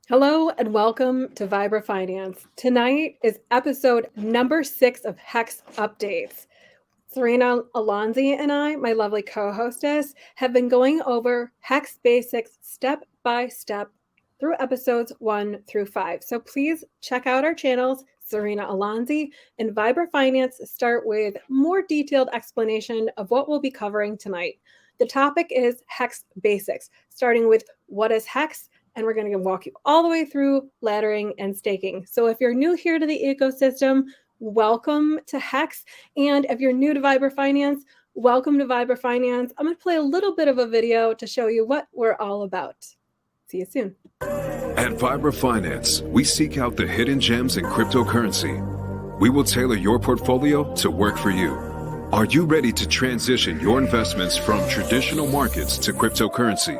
Hello and welcome to Vibra Finance. Tonight is episode number 6 of Hex Updates. Serena Alonzi and I, my lovely co-hostess, have been going over Hex basics step by step through episodes 1 through 5. So please check out our channels, Serena Alonzi and Vibra Finance, start with more detailed explanation of what we'll be covering tonight. The topic is Hex basics, starting with what is Hex, and we're going to walk you all the way through laddering and staking. So if you're new here to the ecosystem, welcome to Hex. And if you're new to Vibra Finance, welcome to Vibra Finance. I'm going to play a little bit of a video to show you what we're all about. See you soon. At Vibra Finance, we seek out the hidden gems in cryptocurrency. We will tailor your portfolio to work for you. Are you ready to transition your investments from traditional markets to cryptocurrency?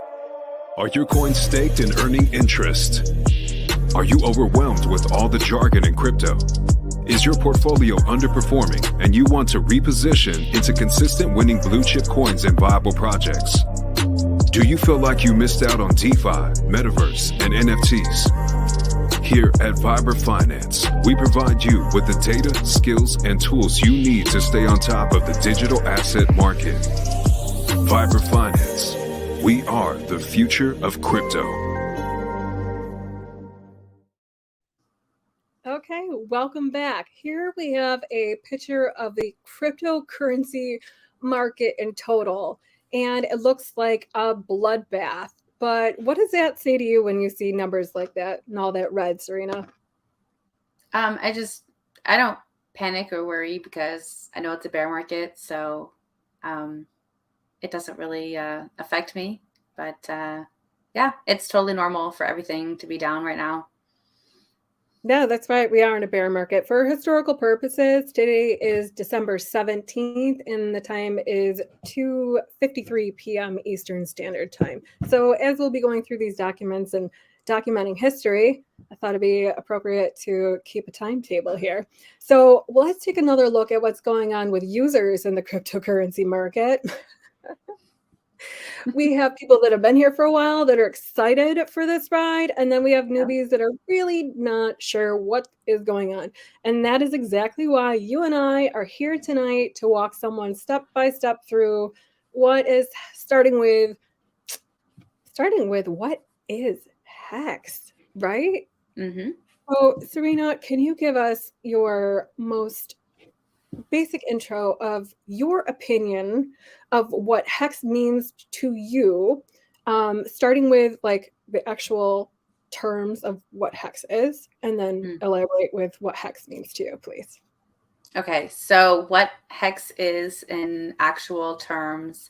Are your coins staked and earning interest? Are you overwhelmed with all the jargon in crypto? Is your portfolio underperforming and you want to reposition into consistent winning blue chip coins and viable projects? Do you feel like you missed out on DeFi, Metaverse, and NFTs? Here at Vibra Finance, we provide you with the data, skills, and tools you need to stay on top of the digital asset market. Vibra Finance. We are the future of crypto. Okay, welcome back. Here we have a picture of the cryptocurrency market in total, and it looks like a bloodbath. But what does that say to you when you see numbers like that and all that red, Serena? I don't panic or worry because I know it's a bear market, so it doesn't really affect me. But yeah, it's totally normal for everything to be down right now. No, that's right. We are in a bear market. For historical purposes, today is December 17th, and the time is 2:53 p.m. Eastern Standard Time. So as we'll be going through these documents and documenting history, I thought it'd be appropriate to keep a timetable here. So let's take another look at what's going on with users in the cryptocurrency market. We have people that have been here for a while that are excited for this ride, and then we have newbies that are really not sure what is going on. And that is exactly why you and I are here tonight to walk someone step by step through what is starting with what is Hex, right? Mm-hmm. So, Serena, can you give us your most basic intro of your opinion of what Hex means to you, starting with like the actual terms of what Hex is, and then elaborate with what Hex means to you, please. Okay, so what Hex is in actual terms,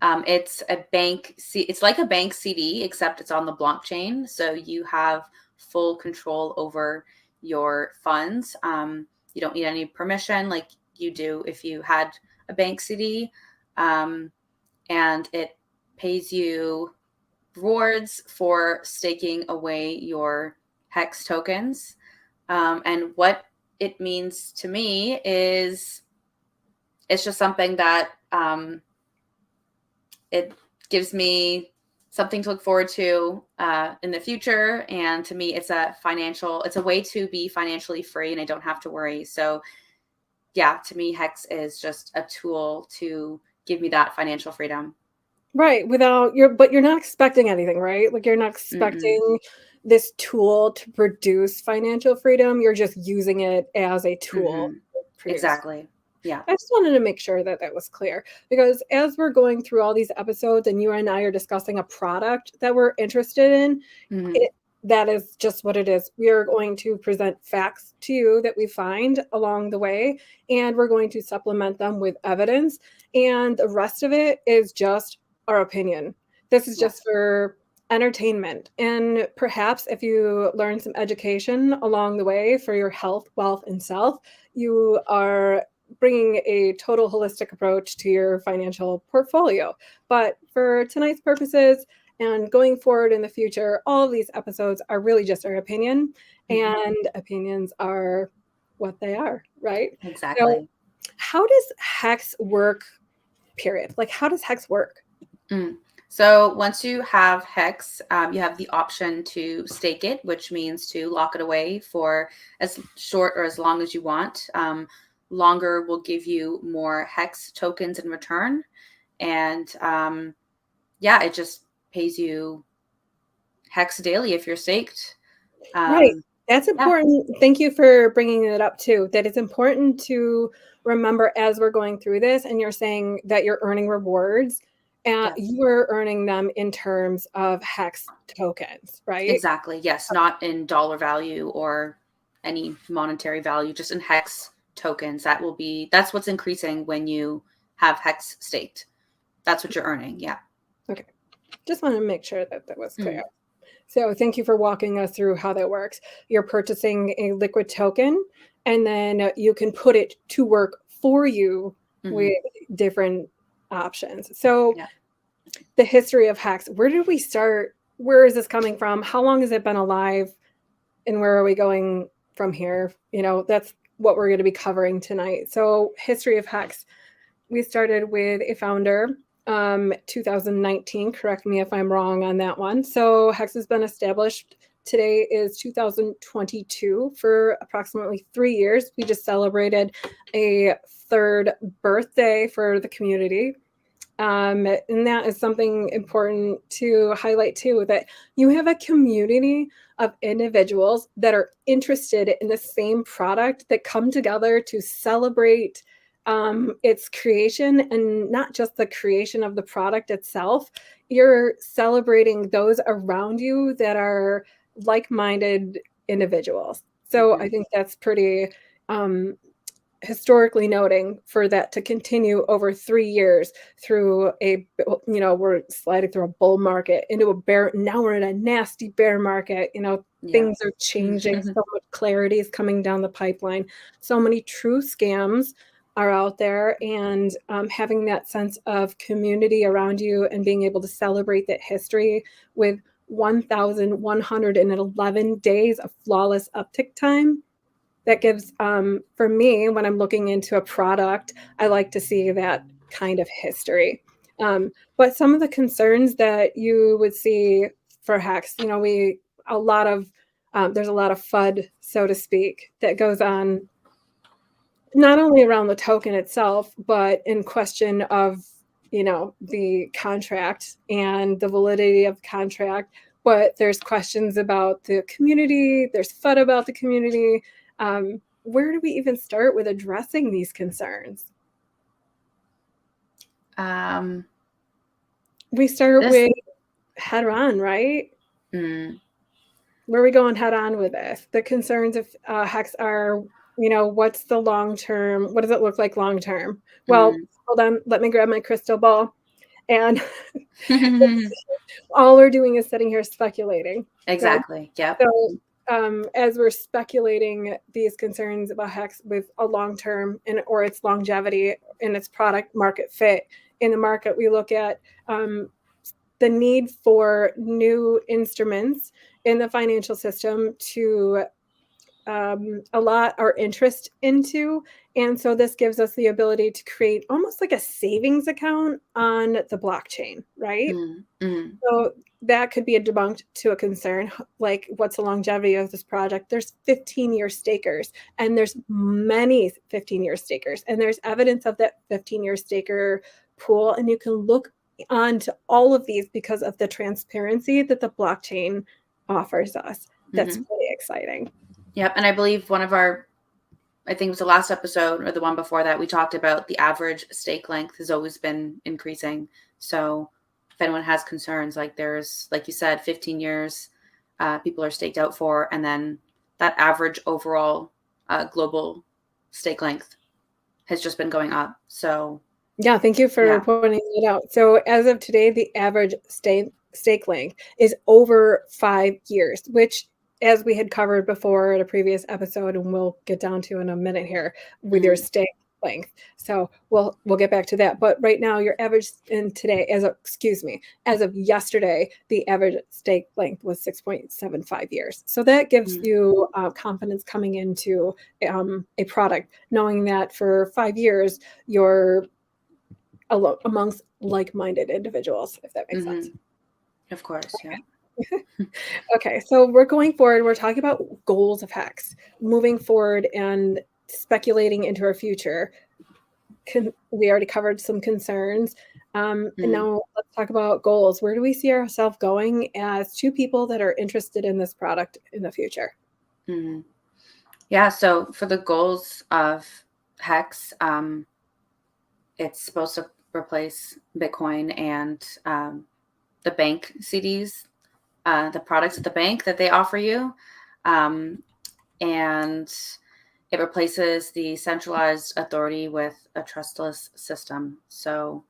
it's a bank. It's like a bank CD, except it's on the blockchain. So you have full control over your funds. You don't need any permission like you do if you had a bank CD, and it pays you rewards for staking away your Hex tokens. And what it means to me is it's just something that it gives me something to look forward to in the future. And to me, it's a way to be financially free, and I don't have to worry. So yeah, to me, Hex is just a tool to give me that financial freedom. Right. But you're not expecting anything, right? Like you're not expecting this tool to produce financial freedom. You're just using it as a tool. Exactly. Yeah. I just wanted to make sure that that was clear, because as we're going through all these episodes and you and I are discussing a product that we're interested in, that is just what it is. We are going to present facts to you that we find along the way, and we're going to supplement them with evidence. And the rest of it is just our opinion. This is just for entertainment. And perhaps if you learn some education along the way for your health, wealth, and self, you are bringing a total holistic approach to your financial portfolio. But for tonight's purposes, and going forward in the future, all of these episodes are really just our opinion, and opinions are what they are, right? Exactly. So how does Hex work, period? Like, how does Hex work? So once you have HEX, you have the option to stake it, which means to lock it away for as short or as long as you want. Longer will give you more HEX tokens in return. And it just pays you HEX daily if you're staked. Right. That's important. Yeah. Thank you for bringing it up too, that it's important to remember as we're going through this, and you're saying that you're earning rewards and you are earning them in terms of HEX tokens, right? Exactly. Yes. Not in dollar value or any monetary value, just in HEX tokens. That's what's increasing when you have HEX staked. That's what you're earning. Yeah. Okay. Just want to make sure that was clear. Mm-hmm. So thank you for walking us through how that works. You're purchasing a liquid token, and then you can put it to work for you with different options. So the history of HEX, where did we start? Where is this coming from? How long has it been alive? And where are we going from here? That's what we're going to be covering tonight. So history of HEX. We started with a founder, 2019, correct me if I'm wrong on that one. So HEX has been established. Today is 2022 for approximately 3 years. We just celebrated a 3rd birthday for the community. And that is something important to highlight too, that you have a community of individuals that are interested in the same product that come together to celebrate its creation, and not just the creation of the product itself. You're celebrating those around you that are like-minded individuals. So I think that's pretty historically noting for that to continue over 3 years through we're sliding through a bull market into a bear. Now we're in a nasty bear market. Things are changing. So much clarity is coming down the pipeline. So many true scams are out there, and having that sense of community around you and being able to celebrate that history with 1,111 days of flawless uptick time. That gives, for me, when I'm looking into a product, I like to see that kind of history. But some of the concerns that you would see for HEX, there's a lot of FUD, so to speak, that goes on, not only around the token itself, but in question of, the contract and the validity of the contract. But there's questions about the community. There's FUD about the community. Where do we even start with addressing these concerns? We start with head on, right? Where are we going head on with this? The concerns of HEX are, what's the long term? What does it look like long term? Well, hold on. Let me grab my crystal ball. And all we're doing is sitting here speculating. Exactly. Right? Yep. So as we're speculating these concerns about HEX with a long term or its longevity and its product market fit in the market, we look at the need for new instruments in the financial system to allot our interest into. And so this gives us the ability to create almost like a savings account on the blockchain, right? So that could be a debunk to a concern, like what's the longevity of this project? There's 15-year stakers, and there's many 15-year stakers, and there's evidence of that 15-year staker pool, and you can look onto all of these because of the transparency that the blockchain offers us. That's really exciting. Yep. And I believe I think it was the last episode or the one before that, we talked about the average stake length has always been increasing. So if anyone has concerns, like there's, like you said, 15 years people are staked out for, and then that average overall global stake length has just been going up. So yeah, thank you for pointing it out. So as of today, the average stake length is over 5 years, which, as we had covered before at a previous episode, and we'll get down to in a minute here with your stake length. So we'll get back to that. But right now, your average as of yesterday, the average stake length was 6.75 years. So that gives you confidence coming into a product, knowing that for 5 years, you're amongst like-minded individuals, if that makes sense. Of course, yeah. Okay, so we're going forward. We're talking about goals of HEX, moving forward and speculating into our future. We already covered some concerns. And now let's talk about goals. Where do we see ourselves going as two people that are interested in this product in the future? Yeah, so for the goals of HEX, it's supposed to replace Bitcoin and the bank CDs, the products at the bank that they offer you. And it replaces the centralized authority with a trustless system. So,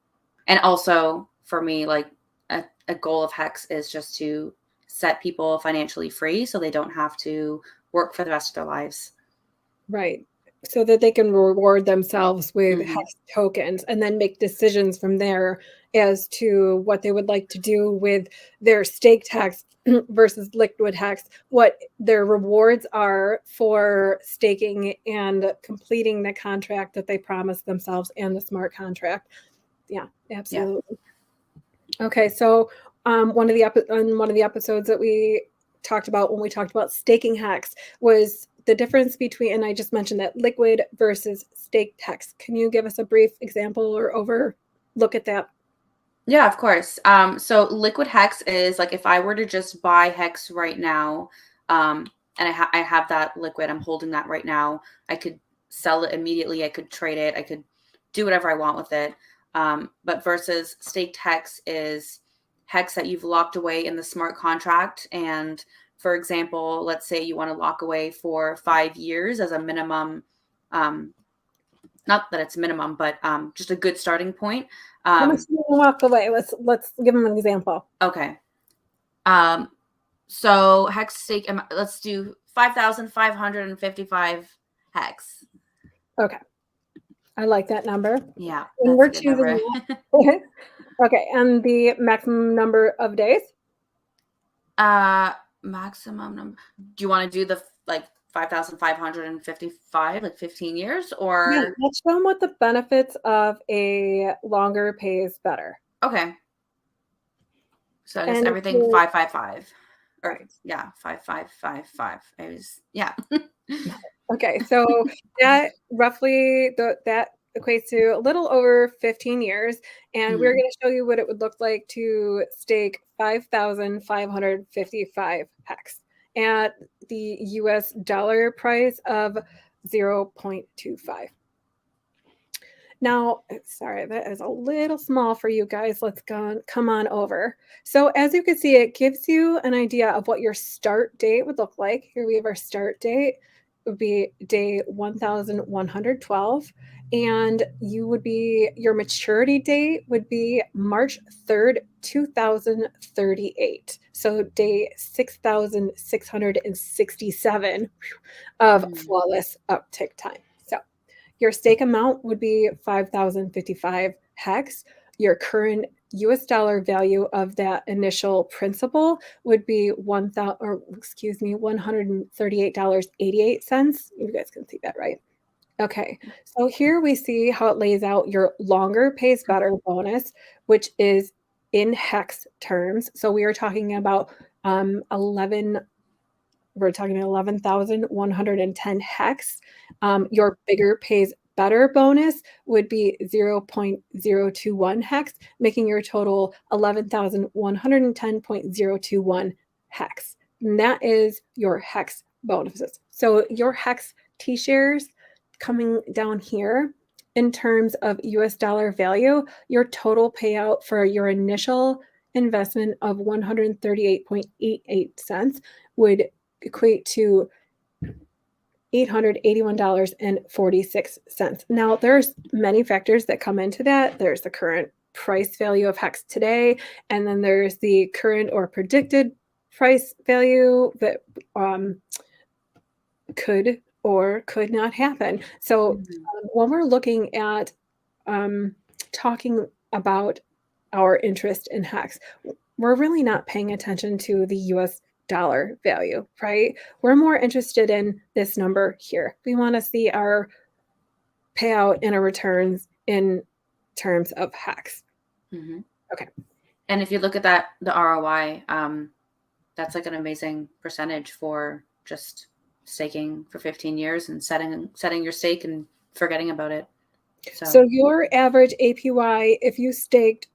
and also for me, like a goal of HEX is just to set people financially free so they don't have to work for the rest of their lives. Right. So that they can reward themselves with HEX tokens and then make decisions from there as to what they would like to do with their staked HEX versus liquid HEX, what their rewards are for staking and completing the contract that they promised themselves and the smart contract. Yeah, absolutely. Yeah. Okay, so one of the episodes that we talked about when we talked about staking HEX was the difference between, and I just mentioned that, liquid versus staked HEX. Can you give us a brief example or look at that? Yeah, of course. So liquid HEX is like if I were to just buy HEX right now, and I have that liquid, I'm holding that right now. I could sell it immediately. I could trade it. I could do whatever I want with it. But versus staked HEX is HEX that you've locked away in the smart contract. And for example, let's say you want to lock away for 5 years as a minimum. Not that it's minimum, but just a good starting point. How much do you walk away? Let's give them an example. Okay. So HEX stake, let's do 5,555 HEX. Okay. I like that number. Yeah. And we're choosing that. Okay. And the maximum number of days? Maximum number. Do you want to do the 5,555, like 15 years, or? Yeah, let's show them what the benefits of a longer pays better. Okay. So I guess everything 555. Or right. Yeah, 5555. Yeah. Okay, so that roughly that equates to a little over 15 years, and we're going to show you what it would look like to stake 5,555 HEX at the US dollar price of 0.25. Now, sorry, that is a little small for you guys. Let's come on over. So as you can see, it gives you an idea of what your start date would look like. Here we have our start date. It would be day 1112, and your maturity date would be March 3rd, 2038. So day 6,667 of flawless uptick time. Your stake amount would be 5,055 HEX. Your current US dollar value of that initial principal would be $138.88. You guys can see that, right? Okay, so here we see how it lays out your longer pays better bonus, which is in HEX terms. So we are talking about 11,110 HEX. Your bigger pays better bonus would be 0.021 HEX, making your total 11,110.021 HEX. And that is your HEX bonuses. So your HEX T-shares coming down here in terms of US dollar value, your total payout for your initial investment of 138.88 cents would equate to $881.46. Now, there's many factors that come into that. There's the current price value of HEX today, and then there's the current or predicted price value that could or could not happen. So when we're looking at talking about our interest in HEX, we're really not paying attention to the US dollar value, right? We're more interested in this number here. We want to see our payout and our returns in terms of HEX. Mm-hmm. Okay. And if you look at that, the ROI, that's like an amazing percentage for just staking for 15 years and setting your stake and forgetting about it. So your average APY, if you staked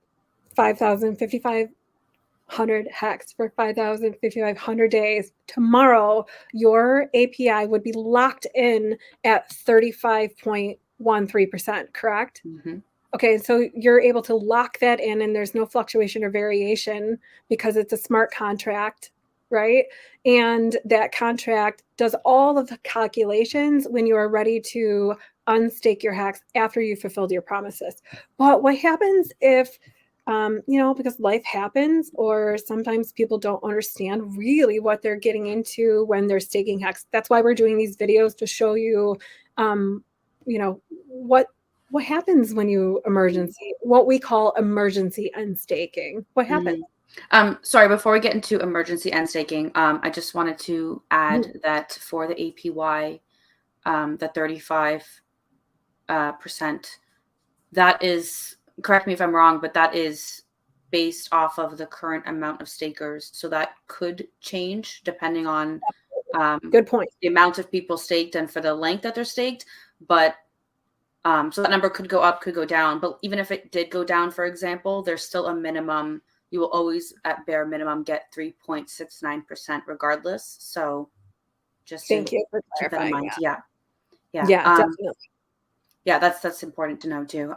5,500 hex for 5,500 days, tomorrow your API would be locked in at 35.13%, correct? Mm-hmm. Okay, so you're able to lock that in and there's no fluctuation or variation because it's a smart contract, right? And that contract does all of the calculations when you are ready to unstake your hex after you fulfilled your promises. But what happens if, because life happens, or sometimes people don't understand really what they're getting into when they're staking hex. That's why we're doing these videos to show you, what happens when you what we call emergency unstaking. What happens? Sorry, before we get into emergency end staking, I just wanted to add that for the APY, the 35%, that is, correct me if I'm wrong, but that is based off of the current amount of stakers. So that could change depending on Good point. the amount of people staked and for the length that they're staked. But so that number could go up, could go down. But even if it did go down, for example, there's still a minimum. You will always, at bare minimum, get 3.69% regardless. So just Thank you for keep that in mind. clarifying. Yeah. Definitely. Yeah, that's important to know too.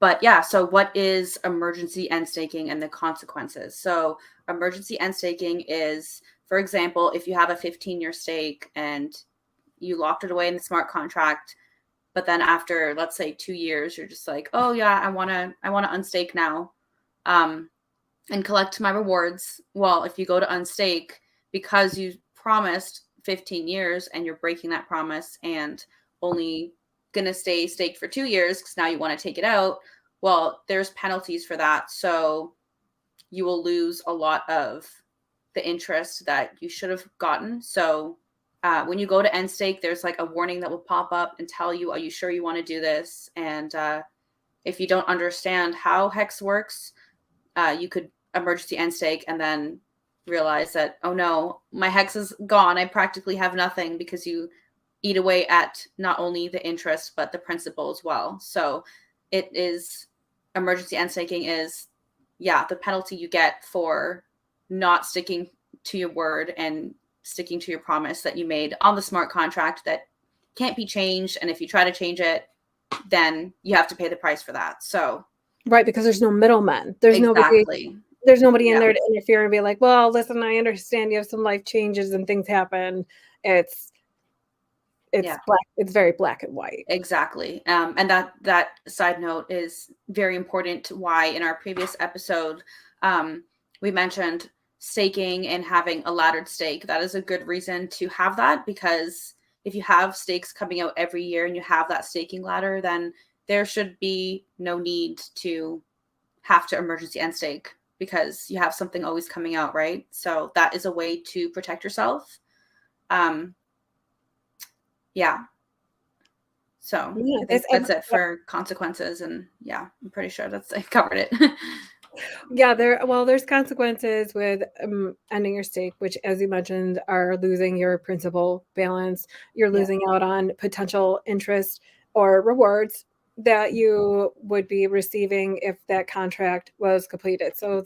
But yeah, so what is emergency end staking and the consequences? So emergency end staking is, for example, if you have a 15-year stake and you locked it away in the smart contract, but then after, let's say 2 years, you're just like, oh yeah, I wanna unstake now, and collect my rewards. Well, if you go to unstake because you promised 15 years and you're breaking that promise and only gonna stay staked for 2 years because now you want to take it out, well, there's penalties for that. So you will lose a lot of the interest that you should have gotten. So when you go to end stake, there's like a warning that will pop up and tell you, are you sure you want to do this? And if you don't understand how Hex works, you could emergency end stake and then realize that, oh no, my Hex is gone. I practically have nothing because you eat away at not only the interest, but the principal as well. So it is, emergency end staking is, the penalty you get for not sticking to your word and sticking to your promise that you made on the smart contract that can't be changed. And if you try to change it, then you have to pay the price for that. So right, because there's no middlemen. There's exactly. nobody in there to interfere and be like, well, listen, I understand you have some life changes and things happen. It's black. It's very black and white. Exactly. And that side note is very important. Why in our previous episode, we mentioned staking and having a laddered stake. That is a good reason to have that, because if you have stakes coming out every year and you have that staking ladder, then there should be no need to have to emergency end stake because you have something always coming out, right? So that is a way to protect yourself. So I think that's it for consequences. And I'm pretty sure I covered it. There's consequences with ending your stake, which, as you mentioned, are losing your principal balance. You're losing out on potential interest or rewards that you would be receiving if that contract was completed. So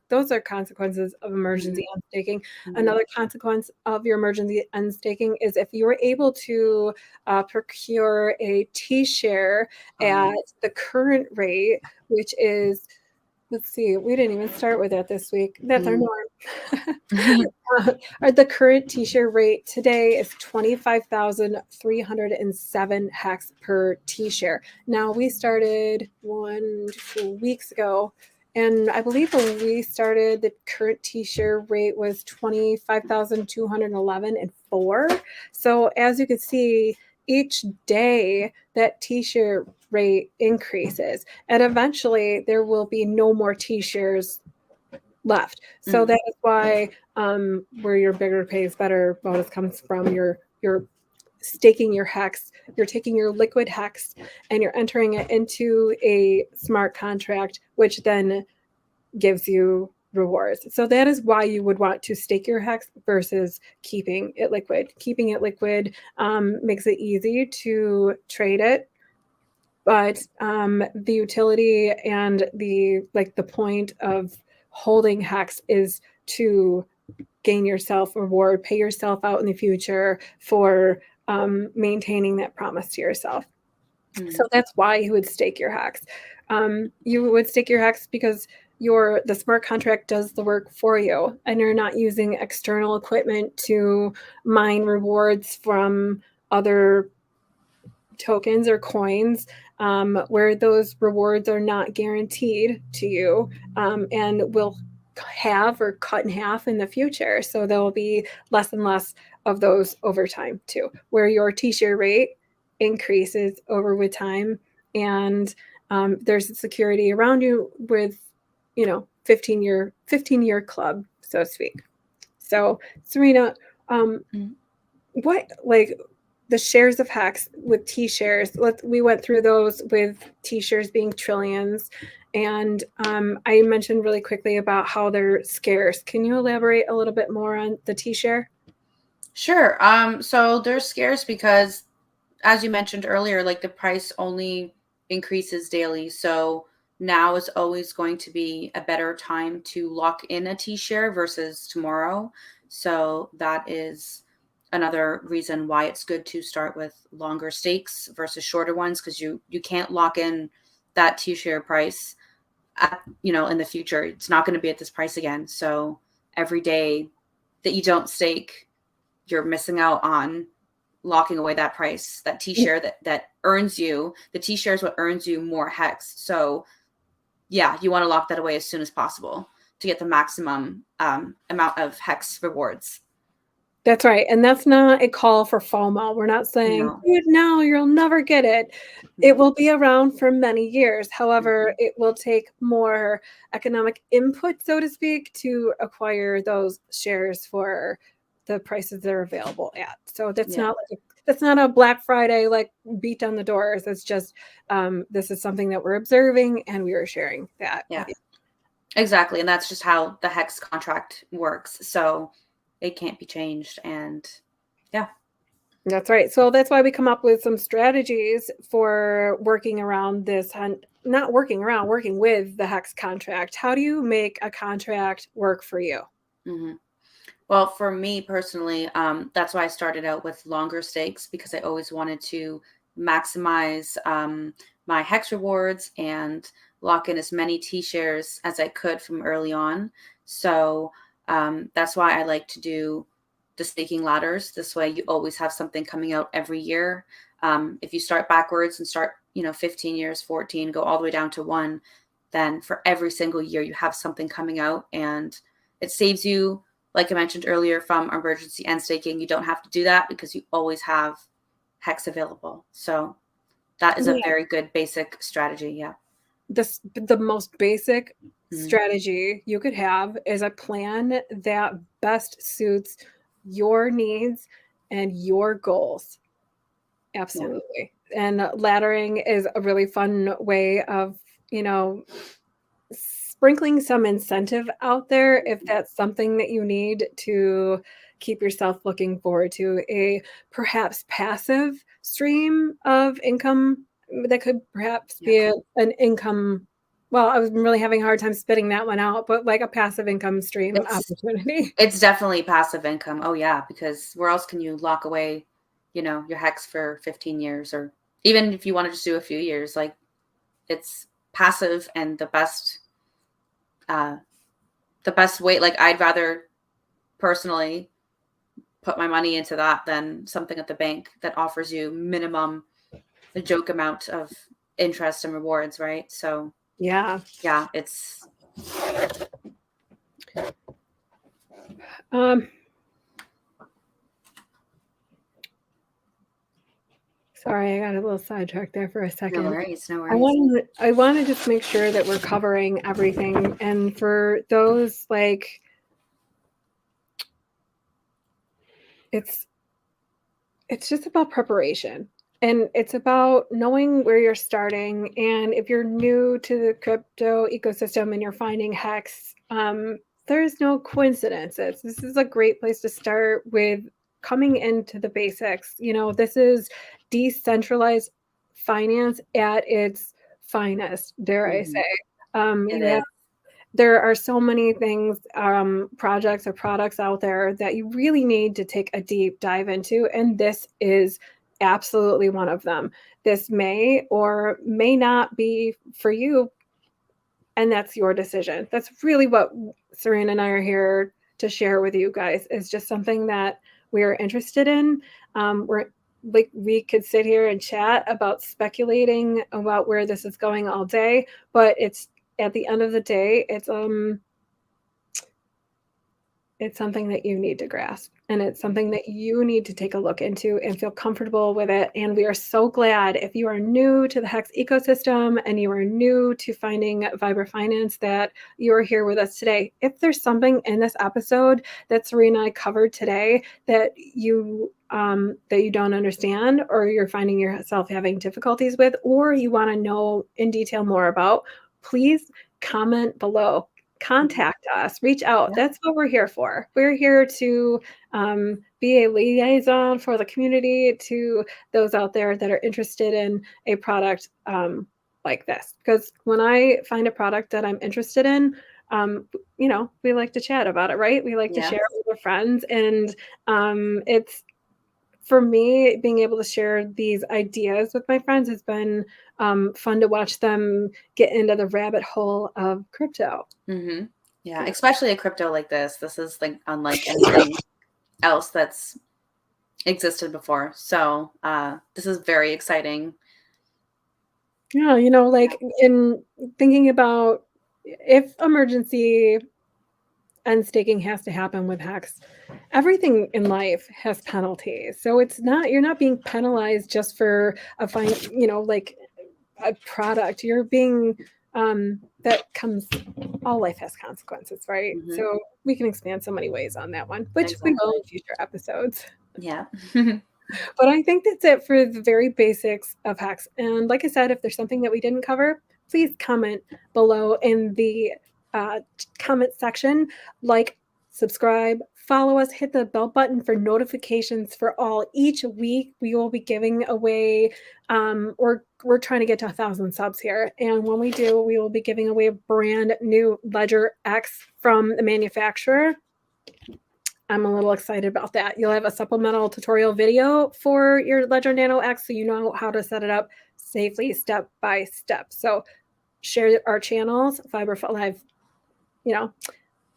those are consequences of emergency unstaking. Mm-hmm. Another consequence of your emergency unstaking is if you were able to procure a T-share at the current rate, which is, let's see, we didn't even start with that this week. That's our norm. The current T-share rate today is 25,307 hex per T-share. Now, we started 2 weeks ago, and I believe when we started, the current T-share rate was 25,211 and 4. So as you can see, each day that T-share rate increases, and eventually there will be no more T-shares left. So that is why where your bigger pays better bonus comes from, your staking your hex. You're taking your liquid hex and you're entering it into a smart contract, which then gives you rewards. So that is why you would want to stake your hex versus keeping it liquid. Keeping it liquid makes it easy to trade it, but the utility and the point of holding hex is to gain yourself reward, pay yourself out in the future for maintaining that promise to yourself. So that's why you would stake your hex. You would stake your hex because the smart contract does the work for you, and you're not using external equipment to mine rewards from other tokens or coins, where those rewards are not guaranteed to you, and will have or cut in half in the future. So there will be less and less of those over time too, where your T-share rate increases over with time, and there's a security around you with 15-year club, so to speak. So Serena, what, like, the shares of hex with T-shares, we went through those with T-shares being trillions, and I mentioned really quickly about how they're scarce. Can you elaborate a little bit more on the T-share? Sure. So they're scarce because, as you mentioned earlier, like the price only increases daily. So now is always going to be a better time to lock in a T-share versus tomorrow. So that is another reason why it's good to start with longer stakes versus shorter ones, because you can't lock in that T-share price in the future. It's not going to be at this price again. So every day that you don't stake, you're missing out on locking away that price, that T-share that earns you. The T-share is what earns you more hex. So yeah, you want to lock that away as soon as possible to get the maximum amount of hex rewards. That's right. And that's not a call for FOMO. We're not saying, do it now, you'll never get it. It will be around for many years. However, it will take more economic input, so to speak, to acquire those shares for the prices they're available at. So that's not a Black Friday, like, beat down the doors. It's just, this is something that we're observing and we are sharing that. Yeah, exactly. And that's just how the hex contract works. So it can't be changed. And yeah. That's right. So that's why we come up with some strategies for working around this, and not working around, working with the hex contract. How do you make a contract work for you? Mm-hmm. Well, for me personally, that's why I started out with longer stakes, because I always wanted to maximize my hex rewards and lock in as many T-shares as I could from early on. So that's why I like to do the staking ladders. This way you always have something coming out every year. If you start backwards and start 15 years, 14, go all the way down to 1, then for every single year you have something coming out, and it saves you, like I mentioned earlier, from emergency end staking. You don't have to do that because you always have hex available. So that is a very good basic strategy. Yeah. The most basic strategy you could have is a plan that best suits your needs and your goals. Absolutely. Yeah. And laddering is a really fun way of, sprinkling some incentive out there if that's something that you need to keep yourself looking forward to, a perhaps passive stream of income that could perhaps be an income. Well, I was really having a hard time spitting that one out, but like a passive income stream opportunity. It's definitely passive income. Oh yeah, because where else can you lock away, your hex for 15 years, or even if you want to just do a few years, like, it's passive and the best way. Like, I'd rather personally put my money into that than something at the bank that offers you minimum a joke amount of interest and rewards, right? So yeah, it's sorry, I got a little sidetracked there for a second. No worries. I want to just make sure that we're covering everything, and for those, like, it's just about preparation. And it's about knowing where you're starting. And if you're new to the crypto ecosystem and you're finding Hex, there's no coincidences. This is a great place to start with coming into the basics. This is decentralized finance at its finest, dare I say. There are so many things, projects or products out there that you really need to take a deep dive into. And this is absolutely one of them. This may or may not be for you, and that's your decision. That's really what Serena and I are here to share with you guys, is just something that we're interested in. We could sit here and chat about speculating about where this is going all day, but it's at the end of the day, it's something that you need to grasp, and it's something that you need to take a look into and feel comfortable with it. And we are so glad, if you are new to the Hex ecosystem and you are new to finding Vibra Finance, that you are here with us today. If there's something in this episode that Serena and I covered today that you don't understand, or you're finding yourself having difficulties with, or you want to know in detail more about, please comment below. Contact us, reach out. Yeah. That's what we're here for. We're here to be a liaison for the community to those out there that are interested in a product like this. Because when I find a product that I'm interested in, we like to chat about it, right? We like to share it with our friends. And it's, for me, being able to share these ideas with my friends has been fun to watch them get into the rabbit hole of crypto. Mm-hmm. Yeah, especially a crypto like this. This is like unlike anything else that's existed before. So this is very exciting. Yeah, in thinking about if emergency and staking has to happen with Hex, everything in life has penalties. So you're not being penalized just for a fine, like a product. You're being, all life has consequences, right? Mm-hmm. So we can expand so many ways on that one, which we will in future episodes. Yeah. But I think that's it for the very basics of Hex. And like I said, if there's something that we didn't cover, please comment below in the comment section, subscribe, follow us, hit the bell button for notifications for all. Each week we will be giving away, we're trying to get to 1,000 subs here. And when we do, we will be giving away a brand new Ledger X from the manufacturer. I'm a little excited about that. You'll have a supplemental tutorial video for your Ledger Nano X, so you know how to set it up safely, step by step. So share our channels, Vibra Live,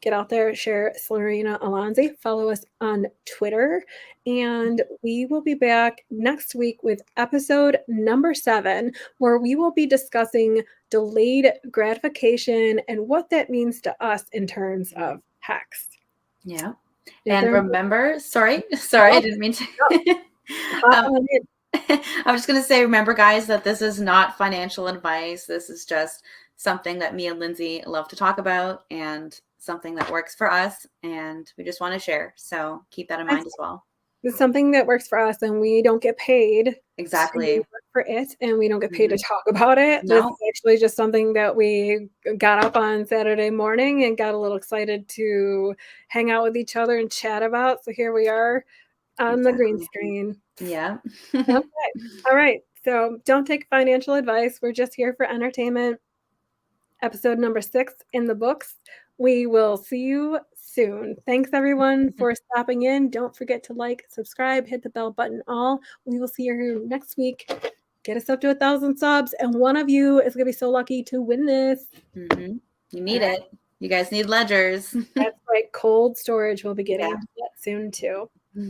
get out there, share Serena Alonzi, follow us on Twitter, and we will be back next week with episode number 7, where we will be discussing delayed gratification and what that means to us in terms of Hex. Yeah. And remember, sorry, I didn't mean to. I was just going to say, remember, guys, that this is not financial advice. This is just something that me and Lindsay love to talk about, and something that works for us, and we just want to share. So keep that in mind as well. It's something that works for us, and we don't get paid exactly for it, and we don't get paid to talk about it. No. This is actually just something that we got up on Saturday morning and got a little excited to hang out with each other and chat about. So here we are on the green screen. Yeah. Okay. All right. So don't take financial advice. We're just here for entertainment. Episode number 6 in the books. We will see you soon. Thanks, everyone, for stopping in. Don't forget to like, subscribe, hit the bell button all. We will see you here next week. Get us up to 1,000 subs, and one of you is going to be so lucky to win this. Mm-hmm. You need it. You guys need ledgers. That's right. Cold storage will be getting that soon, too. Bye.